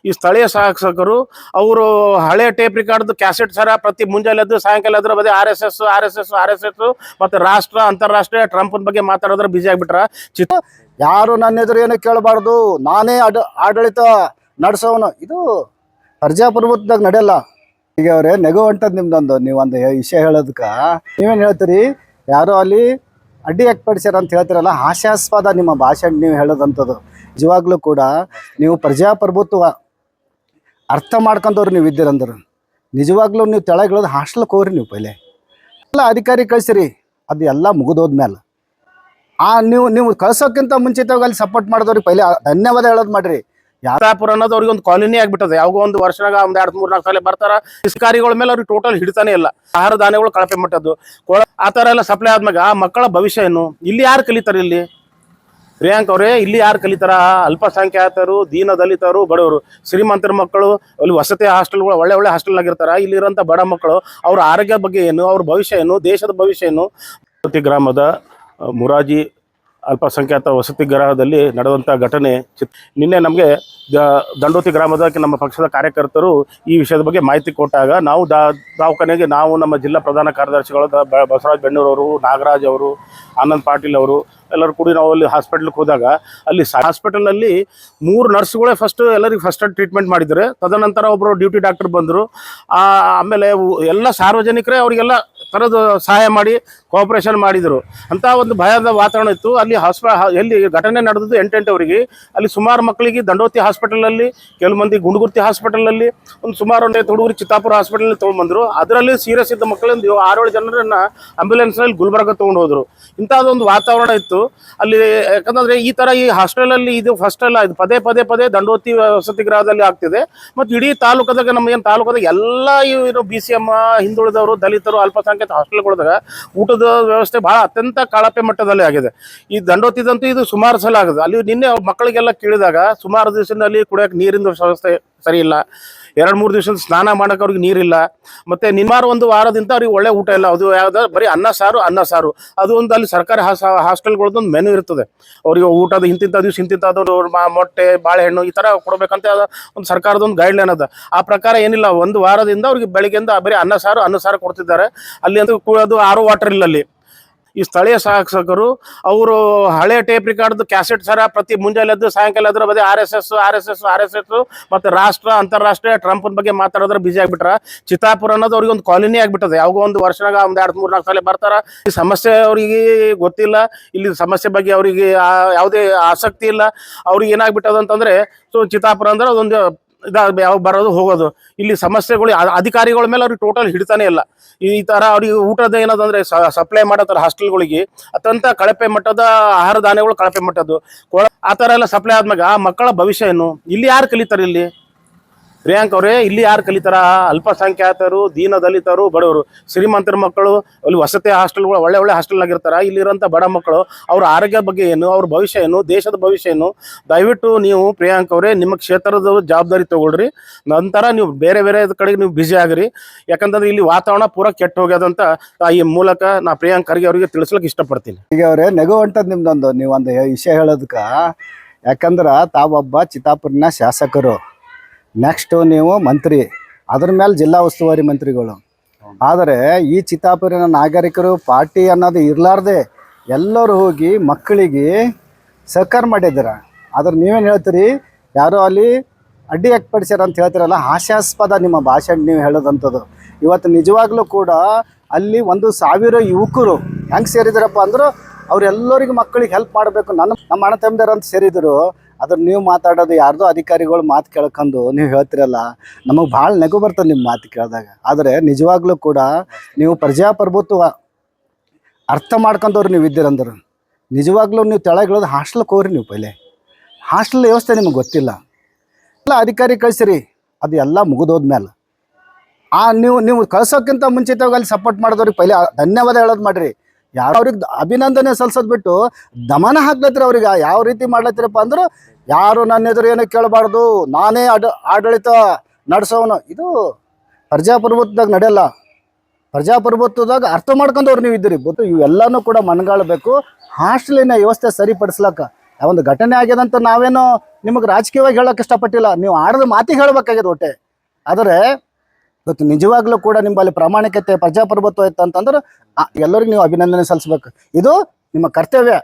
ಈ ಸ್ಥಳೀಯ ಶಾಸಕರು ಅವರು ಹಳೆ ಟೇಪ್ ರಿಕಾರ್ಡ್ ಕ್ಯಾಸೆಟ್ ಸರ ಪ್ರತಿ ಮುಂಜಾನೆ ಎದ್ದು ಸಾಯಂಕಾಲ ಎದ್ರ ಬದೇ ಆರ್ ಎಸ್ ಎಸ್ ಮತ್ತೆ ರಾಷ್ಟ್ರ ಅಂತಾರಾಷ್ಟ್ರೀಯ ಟ್ರಂಪ್ ಬಗ್ಗೆ ಮಾತಾಡೋದ್ರ ಬಿಜಿ ಆಗ್ಬಿಟ್ರ. ಯಾರು ನನ್ನ ಎದುರು ಏನು ಕೇಳಬಾರ್ದು, ನಾನೇ ಆಡಳಿತ ನಡೆಸೋನು, ಇದು ಪ್ರಜಾಪ್ರಭುತ್ವದಾಗ ನಡೆಯಲ್ಲ. ಈಗ ಅವ್ರೆ ನೆಗು ಹೊಂಟದ್ ನಿಮ್ದೊಂದು ನೀವೊಂದು ವಿಷಯ ಹೇಳೋದಕ್ಕ ನೀವೇನು ಹೇಳ್ತೀರಿ, ಯಾರೋ ಅಲ್ಲಿ ಅಡ್ಡಿ ಏರ್ಪಡಿಸ್ಯಾರ ಅಂತ ಹೇಳ್ತೀರಲ್ಲ, ಹಾಸ್ಯಾಸ್ಪದ ನಿಮ್ಮ ಭಾಷೆ ನೀವು ಹೇಳೋದಂಥದ್ದು. ನಿಜವಾಗ್ಲೂ ಕೂಡ ನೀವು ಪ್ರಜಾಪ್ರಭುತ್ವ ಅರ್ಥ ಮಾಡ್ಕೊಂಡವ್ರು ನೀವು ಇದ್ದೀರಂದ್ರೆ ನಿಜವಾಗ್ಲೂ ನೀವು ತೆಳಗಿಳೋದು ಹಾಸ್ಟೆಲ್ಗೆ ಹೋಗ್ರಿ. ನೀವು ಪೈಲೆ ಎಲ್ಲ ಅಧಿಕಾರಿ ಕಳಿಸಿರಿ, ಅದು ಎಲ್ಲ ಮುಗಿದೋದ್ಮೇಲೆ ನೀವು ಕಳ್ಸೋಕ್ಕಿಂತ ಮುಂಚಿತವಾಗಿ ಅಲ್ಲಿ ಸಪೋರ್ಟ್ ಮಾಡಿದವ್ರಿಗೆ ಪೈಲೆ ಧನ್ಯವಾದ ಹೇಳೋದು ಮಾಡ್ರಿ. ಯಾತಾಪುರ ಅನ್ನೋದು ಅವ್ರಿಗೆ ಒಂದು ಕಾಲೋನಿ ಆಗ್ಬಿಟ್ಟದೆ. ಯಾವಾಗ ಒಂದು ವರ್ಷನಾಗ ಒಂದ್ 2-3-4 ಸಲ ಬರ್ತಾರ, ಅಧಿಕಾರಿಗಳ ಮೇಲೆ ಅವ್ರಿಗೆ ಟೋಟಲ್ ಹಿಡಿತಾನೆ ಇಲ್ಲ. ಆಹಾರ ಧಾನ್ಯಗಳು ಕಳಪೆ ಮಟ್ಟದ್ದು ಆ ತರ ಎಲ್ಲ ಸಪ್ಲೈ ಆದ್ಮ್ಯಾಗ ಆ ಮಕ್ಕಳ ಭವಿಷ್ಯ ಏನು? ಇಲ್ಲಿ ಯಾರು ಕಲಿತಾರೆ? ಇಲ್ಲಿ ಪ್ರಿಯಾಂಕ್ ಅವರೇ, ಇಲ್ಲಿ ಯಾರು ಕಲಿತಾರ? ಅಲ್ಪಸಂಖ್ಯಾತರು, ದೀನ ದಲಿತರು, ಬಡವರು, ಶ್ರೀಮಂತರ ಮಕ್ಕಳು ಅಲ್ಲಿ ವಸತಿ ಹಾಸ್ಟೆಲ್ಗಳು ಒಳ್ಳೆ ಒಳ್ಳೆ ಹಾಸ್ಟೆಲ್ನಾಗಿರ್ತಾರ. ಇಲ್ಲಿರೋಂಥ ಬಡ ಮಕ್ಕಳು ಅವ್ರ ಆರೋಗ್ಯ ಬಗ್ಗೆ ಏನು, ಅವ್ರ ಭವಿಷ್ಯ ಏನು, ದೇಶದ ಭವಿಷ್ಯ ಏನು? ಪ್ರತಿ ಗ್ರಾಮದ ಮುರಾಜಿ ಅಲ್ಪಸಂಖ್ಯಾತ ವಸತಿ ಗೃಹದಲ್ಲಿ ನಡೆದಂಥ ಘಟನೆ ನಿನ್ನೆ ನಮಗೆ ದಂಡೋತಿ ಗ್ರಾಮದ ನಮ್ಮ ಪಕ್ಷದ ಕಾರ್ಯಕರ್ತರು ಈ ವಿಷಯದ ಬಗ್ಗೆ ಮಾಹಿತಿ ಕೊಟ್ಟಾಗ ನಾವು ದವಾಖಾನೆಗೆ ನಾವು ನಮ್ಮ ಜಿಲ್ಲಾ ಪ್ರಧಾನ ಕಾರ್ಯದರ್ಶಿಗಳು ಬಸವರಾಜ ಬೆಣ್ಣೂರವರು, ನಾಗರಾಜ್ ಅವರು, ಆನಂದ್ ಪಾಟೀಲ್ ಅವರು ಎಲ್ಲರೂ ಕೂಡಿ ನಾವು ಅಲ್ಲಿ ಹಾಸ್ಪಿಟ್ಲಿಗೆ ಹೋದಾಗ ಅಲ್ಲಿ ಹಾಸ್ಪಿಟಲ್ನಲ್ಲಿ 3 ನರ್ಸ್ಗಳೇ ಎಲ್ಲರಿಗೆ ಫಸ್ಟ್ ಟ್ರೀಟ್ಮೆಂಟ್ ಮಾಡಿದ್ದಾರೆ. ತದನಂತರ ಒಬ್ಬರು ಡ್ಯೂಟಿ ಡಾಕ್ಟರ್ ಬಂದರು. ಆಮೇಲೆ ಎಲ್ಲ ಸಾರ್ವಜನಿಕರೇ ಅವರಿಗೆಲ್ಲ ಥರದ ಸಹಾಯ ಮಾಡಿ ಕೋಆಪರೇಷನ್ ಮಾಡಿದರು. ಅಂತ ಒಂದು ಭಯದ ವಾತಾವರಣ ಇತ್ತು ಅಲ್ಲಿ. ಎಲ್ಲಿ ಘಟನೆ ನಡೆದದ್ದು 8 ಅವರಿಗೆ. ಅಲ್ಲಿ ಸುಮಾರು ಮಕ್ಕಳಿಗೆ ದಂಡೋತಿ ಹಾಸ್ಪಿಟಲಲ್ಲಿ, ಕೆಲವು ಮಂದಿ ಗುಂಡುಗುರ್ತಿ ಹಾಸ್ಪಿಟಲಲ್ಲಿ, ಒಂದು ಸುಮಾರು ಹುಡುಗರು ಚಿತ್ತಾಪುರ ಹಾಸ್ಪಿಟಲ್ ತೊಗೊಂಡ್ಬಂದರು. ಅದರಲ್ಲಿ ಸೀರಿಯಸ್ ಇದ್ದ ಮಕ್ಕಳಿಂದ 6-7 ಜನರನ್ನ ಆಂಬ್ಯುಲೆನ್ಸ್ನಲ್ಲಿ ಗುಲ್ಬರ್ಗ ತೊಗೊಂಡು ಹೋದರು. ಇಂಥದ್ದೊಂದು ವಾತಾವರಣ ಇತ್ತು ಅಲ್ಲಿ. ಯಾಕಂದ್ರೆ ಈ ಥರ ಈ ಹಾಸ್ಟೆಲಲ್ಲಿ ಇದು ಫಸ್ಟ್ ಅಲ್ಲ, ಇದು ಪದೇ ದಂಡೋತಿ ವಸತಿ ಗೃಹದಲ್ಲಿ ಆಗ್ತಿದೆ. ಮತ್ತು ಇಡೀ ತಾಲೂಕದಾಗ ನಮ್ಮ ಏನು ತಾಲೂಕದಾಗ ಎಲ್ಲ ಇವರು BCM, ಹಿಂದುಳಿದವರು, ದಲಿತರು, ಅಲ್ಪಸಂಖ್ಯಾತ ಹಾಸ್ಟೆಲ್ಗಳದಾಗ ಊಟದ ವ್ಯವಸ್ಥೆ ಭಾಳ ಅತ್ಯಂತ ಕಳಪೆ ಮಟ್ಟದಲ್ಲಿ ಆಗಿದೆ. ಈ ದಂಡೋತಿದಂತೂ ಇದು ಸುಮಾರು ಸಲ ಆಗಿದೆ. ಅಲ್ಲಿ ನಿನ್ನೆ ಮಕ್ಕಳಿಗೆಲ್ಲ ಕೇಳಿದಾಗ ಸುಮಾರು ದಿವಸದಲ್ಲಿ ಕುಡಿಯೋಕೆ ನೀರಿನ ವ್ಯವಸ್ಥೆ ಸರಿ ಇಲ್ಲ, 2-3 ದಿವಸದ ಸ್ನಾನ ಮಾಡೋಕೆ ಅವ್ರಿಗೆ ನೀರಿಲ್ಲ. ಮತ್ತು ನಿನ್ಮಾರು ಒಂದು ವಾರದಿಂದ ಅವ್ರಿಗೆ ಒಳ್ಳೆ ಊಟ ಇಲ್ಲ. ಅದು ಯಾವ್ದು ಬರೀ ಅನ್ನ ಸಾರು. ಅದು ಒಂದು ಅಲ್ಲಿ ಸರ್ಕಾರಿ ಹಾಸ್ಟೆಲ್ಗಳದ್ದೊಂದು ಮೆನು ಇರ್ತದೆ. ಅವ್ರಿಗೆ ಊಟದ ಇಂತಿಂಥ ದಿವಸ ಇಂತಿಂಥದ್ದು ಮೊಟ್ಟೆ, ಬಾಳೆಹಣ್ಣು ಈ ಥರ ಕೊಡಬೇಕಂತ ಒಂದು ಸರ್ಕಾರದ ಒಂದು ಗೈಡ್ಲೈನ್ ಅದ. ಆ ಪ್ರಕಾರ ಏನಿಲ್ಲ, ಒಂದು ವಾರದಿಂದ ಅವ್ರಿಗೆ ಬೆಳಿಗ್ಗೆಯಿಂದ ಬರೀ ಅನ್ನ ಸಾರು ಕೊಡ್ತಿದ್ದಾರೆ. ಅಲ್ಲಿ ಅಂತೂ ಅದು ಆರೋ ವಾಟರ್ ಇಲ್ಲ ಅಲ್ಲಿ. ಈ ಸ್ಥಳೀಯ ಶಾಸಕರು ಅವರು ಹಳೆ ಟೇಪ್ ರಿಕಾರ್ಡ್ ಕ್ಯಾಸೆಟ್ ಸರ ಪ್ರತಿ ಮುಂಜಾನೆ ಎದ್ದು ಸಾಯಂಕಾಲ ಎದ್ರ ಬದೇ ಆರ್ ಎಸ್ ಎಸ್ ಮತ್ತೆ ರಾಷ್ಟ್ರ ಅಂತಾರಾಷ್ಟ್ರೀಯ ಟ್ರಂಪ್ ಬಗ್ಗೆ ಮಾತಾಡೋದ್ರ ಬಿಜಿ ಆಗ್ಬಿಟ್ರ. ಚಿತ್ತಾಪುರ ಅನ್ನೋದು ಅವ್ರಿಗೆ ಒಂದು ಕಾಲೋನಿ ಆಗ್ಬಿಟ್ಟದೆ. ಯಾವಾಗ ಒಂದು ವರ್ಷನಾಗ ಒಂದು 2-3-4 ಸಲ ಬರ್ತಾರ. ಈ ಸಮಸ್ಯೆ ಅವ್ರಿಗೆ ಗೊತ್ತಿಲ್ಲ, ಇಲ್ಲಿ ಸಮಸ್ಯೆ ಬಗ್ಗೆ ಅವರಿಗೆ ಯಾವುದೇ ಆಸಕ್ತಿ ಇಲ್ಲ. ಅವ್ರಿಗೆ ಏನಾಗ್ಬಿಟ್ಟದ ಅಂತಂದ್ರೆ ಚಿತ್ತಾಪುರ ಅಂದ್ರೆ ಅದೊಂದು ಯಾವ ಬರೋದು ಹೋಗೋದು. ಇಲ್ಲಿ ಸಮಸ್ಯೆಗಳು ಅಧಿಕಾರಿಗಳ ಮೇಲೆ ಅವ್ರಿಗೆ ಟೋಟಲ್ ಹಿಡಿತಾನೆ ಇಲ್ಲ. ಈ ತರ ಅವ್ರಿಗೆ ಊಟದ ಏನದಂದ್ರೆ ಸಪ್ಲೈ ಮಾಡತ್ತಾರ ಹಾಸ್ಟೆಲ್ಗಳಿಗೆ, ಅತ್ಯಂತ ಕಳಪೆ ಮಟ್ಟದ ಆಹಾರ ಧಾನ್ಯಗಳು ಕಳಪೆ ಮಟ್ಟದ್ದು ಆ ಥರ ಎಲ್ಲ ಸಪ್ಲೈ ಆದ್ಮ್ಯಾಗ ಆ ಮಕ್ಕಳ ಭವಿಷ್ಯ ಏನು? ಇಲ್ಲಿ ಯಾರು ಕಲಿತಾರೆ? ಇಲ್ಲಿ ಪ್ರಿಯಾಂಕ್ ಅವರೇ, ಇಲ್ಲಿ ಯಾರು ಕಲಿತಾರ? ಅಲ್ಪಸಂಖ್ಯಾತರು, ದೀನ ದಲಿತರು, ಬಡವರು, ಶ್ರೀಮಂತರ ಮಕ್ಕಳು ಅಲ್ಲಿ ವಸತಿ ಹಾಸ್ಟೆಲ್ಗಳು ಒಳ್ಳೆ ಒಳ್ಳೆ ಹಾಸ್ಟೆಲ್ನಾಗಿರ್ತಾರ. ಇಲ್ಲಿರೋಂಥ ಬಡ ಮಕ್ಕಳು ಅವ್ರ ಆರೋಗ್ಯ ಬಗ್ಗೆ ಏನು, ಅವ್ರ ಭವಿಷ್ಯ ಏನು, ದೇಶದ ಭವಿಷ್ಯ ಏನು? ದಯವಿಟ್ಟು ನೀವು ಪ್ರಿಯಾಂಕ್ ಅವರೇ ನಿಮ್ಮ ಕ್ಷೇತ್ರದ ಜವಾಬ್ದಾರಿ ತಗೊಳ್ರಿ. ನಂತರ ನೀವು ಬೇರೆ ಕಡೆಗೆ ನೀವು ಬ್ಯುಸಿ ಆಗ್ರಿ. ಯಾಕಂತಂದ್ರೆ ಇಲ್ಲಿ ವಾತಾವರಣ ಪೂರ ಕೆಟ್ಟು ಹೋಗ್ಯದಂತ ಈ ಮೂಲಕ ನಾ ಪ್ರಿಯಾಂಕ್ ಖರ್ಗೆ ಅವರಿಗೆ ತಿಳಿಸ್ಲಿಕ್ಕೆ ಇಷ್ಟಪಡ್ತೀನಿ. ಈಗ ಅವರೇ ನೆಗು ಹೊಂಟದ್ ನಿಮ್ದೊಂದು ನೀವೊಂದು ವಿಷಯ ಹೇಳೋದಕ್ಕ. ಯಾಕಂದ್ರೆ ತಾವೊಬ್ಬ ಚಿತ್ತಾಪುರನ ಶಾಸಕರು, ನೆಕ್ಸ್ಟು ನೀವು ಮಂತ್ರಿ, ಅದ್ರ ಮೇಲೆ ಜಿಲ್ಲಾ ಉಸ್ತುವಾರಿ ಮಂತ್ರಿಗಳು. ಆದರೆ ಈ ಚಿತ್ತಾಪುರಿನ ನಾಗರಿಕರು ಪಾರ್ಟಿ ಅನ್ನೋದು ಇರಲಾರ್ದೆ ಎಲ್ಲರೂ ಹೋಗಿ ಮಕ್ಕಳಿಗೆ ಸಹಕಾರ ಮಾಡಿದ್ದೀರ. ಆದ್ರೆ ನೀವೇನು ಹೇಳ್ತೀರಿ, ಯಾರೋ ಅಲ್ಲಿ ಅಡ್ಡಿ ಏರ್ಪಡಿಸ್ಯಾರ ಅಂತ ಹೇಳ್ತೀರಲ್ಲ, ಹಾಸ್ಯಾಸ್ಪದ ನಿಮ್ಮ ಭಾಷೆ ನೀವು ಹೇಳೋದಂಥದ್ದು. ಇವತ್ತು ನಿಜವಾಗ್ಲೂ ಕೂಡ ಅಲ್ಲಿ 1,000 ಯುವಕರು ಹೆಂಗೆ ಸೇರಿದಾರಪ್ಪ ಅಂದ್ರೆ ಅವರೆಲ್ಲರಿಗೂ ಮಕ್ಕಳಿಗೆ ಹೆಲ್ಪ್ ಮಾಡಬೇಕು. ನಮ್ಮ ಅಣ್ಣ ತಮ್ಮದಾರ ಅಂತ ಸೇರಿದ್ರು. ಅದ್ರ ನೀವು ಮಾತಾಡೋದು ಯಾರ್ದೋ ಅಧಿಕಾರಿಗಳು ಮಾತು ಕೇಳ್ಕೊಂಡು ನೀವು ಹೇಳ್ತಿರಲ್ಲ, ನಮಗೆ ಭಾಳ ನೆಗು ಬರ್ತದೆ ನಿಮ್ಮ ಮಾತು ಕೇಳಿದಾಗ. ಆದರೆ ನಿಜವಾಗ್ಲೂ ಕೂಡ ನೀವು ಪ್ರಜಾಪ್ರಭುತ್ವ ಅರ್ಥ ಮಾಡ್ಕೊಂಡವ್ರು ನೀವು ಇದ್ದೀರಂದ್ರೆ ನಿಜವಾಗ್ಲೂ ನೀವು ತೆಳಗಿಳೋದು ಹಾಸ್ಟೆಲ್ಗೆ ಹೋಗ್ರಿ. ನೀವು ಪೈಲೆ ಹಾಸ್ಟೆಲ್ ವ್ಯವಸ್ಥೆ ನಿಮಗೆ ಗೊತ್ತಿಲ್ಲ, ಎಲ್ಲ ಅಧಿಕಾರಿ ಕಳಿಸಿರಿ, ಅದು ಎಲ್ಲ ಮುಗಿದೋದ್ಮೇಲೆ ನೀವು ಕಳ್ಸೋಕ್ಕಿಂತ ಮುಂಚಿತವಾಗಿ ಅಲ್ಲಿ ಸಪೋರ್ಟ್ ಮಾಡಿದವ್ರಿಗೆ ಪೈಲೆ ಧನ್ಯವಾದ ಹೇಳೋದು ಮಾಡಿರಿ. ಯಾರು ಅವ್ರಿಗೆ ಅಭಿನಂದನೆ ಸಲ್ಸೋದು ಬಿಟ್ಟು ದಮನ ಹಾಕ್ಲತ್ತೀರಿ ಅವ್ರಿಗೆ. ಯಾವ ರೀತಿ ಮಾಡ್ಲತ್ತೀರಪ್ಪ ಅಂದ್ರೆ, ಯಾರು ನನ್ನ ಎದುರು ಏನು ಕೇಳಬಾರ್ದು, ನಾನೇ ಆಡಳಿತ ನಡೆಸೋನು, ಇದು ಪ್ರಜಾಪ್ರಭುತ್ವದಾಗ ನಡೆಯಲ್ಲ. ಪ್ರಜಾಪ್ರಭುತ್ವದಾಗ ಅರ್ಥ ಮಾಡ್ಕೊಂಡವ್ರು ನೀವು ಇದ್ದೀರಿ. ಇವೆಲ್ಲನೂ ಕೂಡ ಮನಗಾಳಬೇಕು. ಹಾಸ್ಟೆಲಿನ ವ್ಯವಸ್ಥೆ ಸರಿಪಡಿಸ್ಲಕ್ಕ ಆ ಒಂದು ಘಟನೆ ಆಗ್ಯದಂತ ನಾವೇನು ನಿಮಗೆ ರಾಜಕೀಯವಾಗಿ ಹೇಳೋಕೆ ಇಷ್ಟಪಟ್ಟಿಲ್ಲ, ನೀವು ಆಡದ ಮಾತಿಗೆ ಹೇಳಬೇಕಾಗ್ಯದ ಒಟ್ಟೆ. ಆದರೆ ಇವತ್ತು ನಿಜವಾಗ್ಲೂ ಕೂಡ ನಿಮ್ಮಲ್ಲಿ ಪ್ರಾಮಾಣಿಕತೆ ಪ್ರಜಾಪ್ರಭುತ್ವ ಇತ್ತು ಅಂತಂದ್ರೆ ಎಲ್ಲರಿಗೂ ನೀವು ಅಭಿನಂದನೆ ಸಲ್ಲಿಸ್ಬೇಕು. ಇದು ನಿಮ್ಮ ಕರ್ತವ್ಯ.